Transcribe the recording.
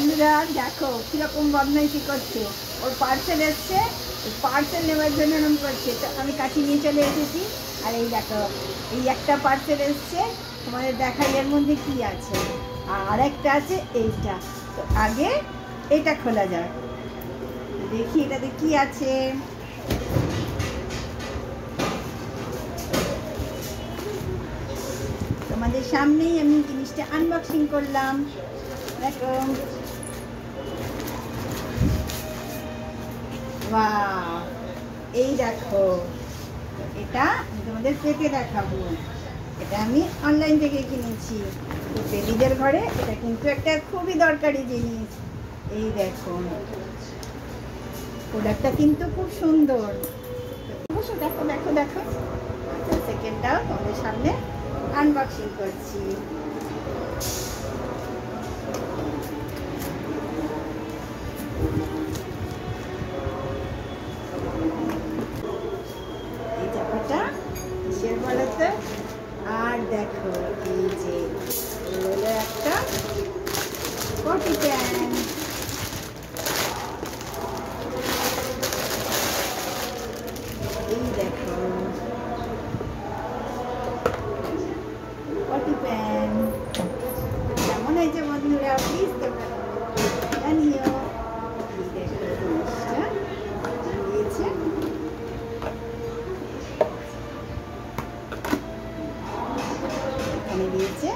বন্ধুরা দেখো কিরকম বদমাইশি করছে। ওর পার্সেল এসছে, পার্সেল নেওয়ার জন্য এরকম করছে। তো আমি কাছে নিয়ে চলে এসেছি। আর এই দেখো, এই একটা পার্সেল এসছে, তোমাদের দেখাই এর মধ্যে কি আছে। আর একটা আছে এইটা। তো আগে এটা খোলা যাক, দেখি এটাতে কি আছে। তোমাদের সামনেই আমি জিনিসটা আনবক্সিং করলাম। দেখো, বাহ, এই দেখো, এটা আমি তোমাদের পেতে দেখাবো। এটা আমি অনলাইন থেকে কিনেছি। বেবিদের ঘরে এটা কিন্তু একটা খুবই দরকারি জিনিস। এই দেখো, প্রোডাক্টটা কিন্তু খুব সুন্দর। অবশ্য দেখো দেখো দেখো, সেকেন্ডটাও তোমাদের সামনে আনবক্সিং করছি। এই চাপাটা কিসের বলতো? আর দেখো, এই যে হলো একটা পটি প্যান। এই দেখো, পটি প্যান কেমন হয়েছে বন্ধুরা? প্লিজ তোমরা জানিও। এই দেখো, জিনিসটা দিয়েছে। এখানে দিয়েছে